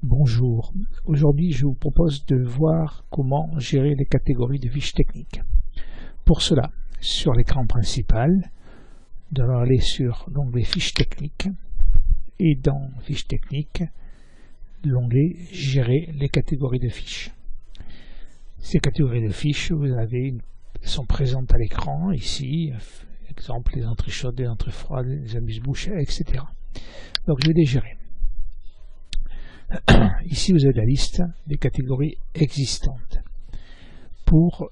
Bonjour, aujourd'hui je vous propose de voir comment gérer les catégories de fiches techniques. Pour cela, sur l'écran principal, nous allons aller sur l'onglet fiches techniques et dans fiches techniques, l'onglet gérer les catégories de fiches. Ces catégories de fiches, sont présentes à l'écran, ici, exemple les entrées chaudes, les entrées froides, les amuse-bouches, etc. Donc je vais les gérer. Ici vous avez la liste des catégories existantes. Pour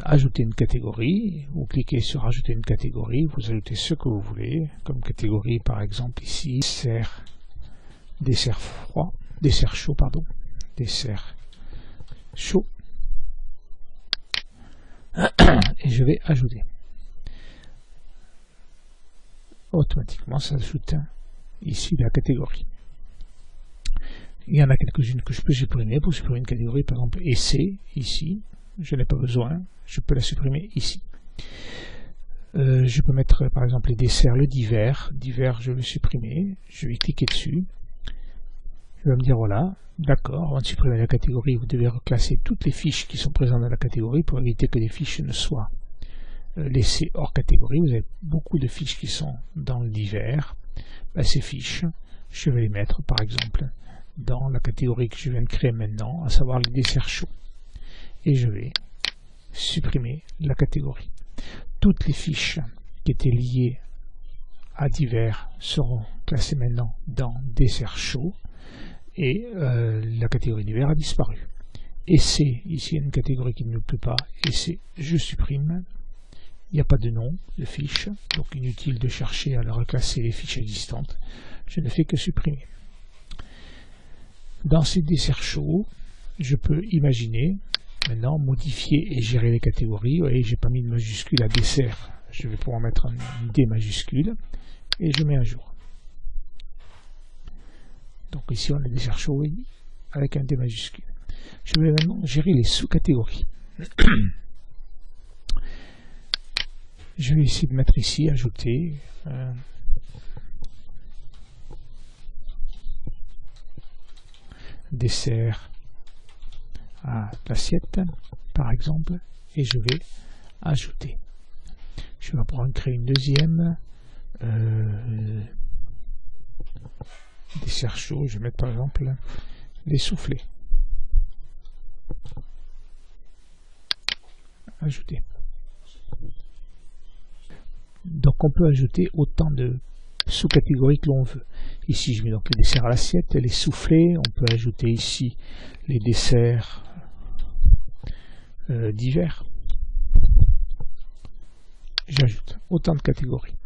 ajouter une catégorie, vous cliquez sur ajouter une catégorie, vous ajoutez ce que vous voulez, comme catégorie par exemple ici, dessert chaud, et je vais ajouter. Automatiquement ça ajoute ici la catégorie. Il y en a quelques-unes que je peux supprimer. Pour supprimer une catégorie, par exemple essai, ici, je n'ai pas besoin, je peux la supprimer ici. Je peux mettre par exemple les desserts, le divers, je vais supprimer, je vais cliquer dessus, il va me dire voilà, d'accord, avant de supprimer la catégorie, vous devez reclasser toutes les fiches qui sont présentes dans la catégorie pour éviter que les fiches ne soient laissées hors catégorie. Vous avez beaucoup de fiches qui sont dans le divers, ces fiches, je vais les mettre par exemple dans la catégorie que je viens de créer maintenant, à savoir les desserts chauds. Et je vais supprimer la catégorie. Toutes les fiches qui étaient liées à divers seront classées maintenant dans desserts chauds et la catégorie divers a disparu. Essai, ici il y a une catégorie qui ne me plaît pas, essai, je supprime. Il n'y a pas de nom de fiche, donc inutile de chercher à reclasser les fiches existantes. Je ne fais que supprimer. Dans ces desserts chauds, je peux imaginer maintenant modifier et gérer les catégories. Vous voyez, j'ai pas mis de majuscule à dessert. Je vais pouvoir mettre une D majuscule et je mets un jour. Donc ici on a dessert chaud avec un D majuscule. Je vais maintenant gérer les sous-catégories. Je vais essayer de mettre ici, ajouter. Dessert à l'assiette par exemple, et je vais ajouter. Je vais pouvoir créer une deuxième dessert chaud. Je vais mettre par exemple les soufflés. Ajouter. Donc on peut ajouter autant de sous-catégories que l'on veut. Ici je mets donc les desserts à l'assiette, les soufflés, on peut ajouter ici les desserts divers. J'ajoute autant de catégories.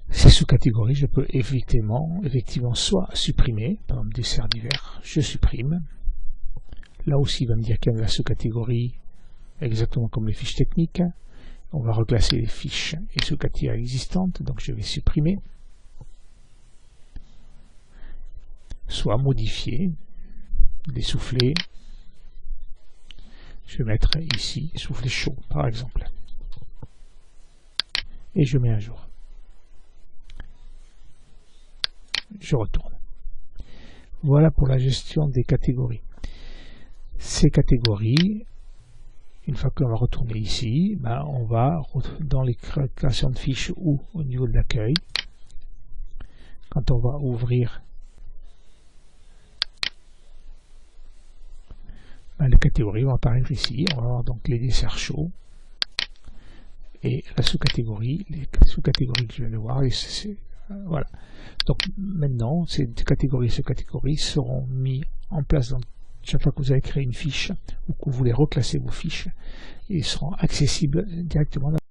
Ces sous-catégories, je peux effectivement soit supprimer, par exemple dessert divers, je supprime. Là aussi il va me dire qu'il y a la sous-catégorie, exactement comme les fiches techniques. On va reclasser les fiches et sous-catégories existantes, donc je vais supprimer. Soit modifier, les soufflets. Je vais mettre ici soufflet chaud par exemple. Et je mets un jour. Je retourne. Voilà pour la gestion des catégories. Ces catégories, une fois qu'on va retourner ici, on va dans les créations de fiches ou au niveau de l'accueil. Quand on va ouvrir les catégories vont apparaître ici. On va avoir donc les desserts chauds et la sous-catégorie, les sous-catégories que je viens de voir. Voilà. Donc maintenant, ces catégories et sous-catégories seront mis en place dans chaque fois que vous avez créé une fiche ou que vous voulez reclasser vos fiches, et ils seront accessibles directement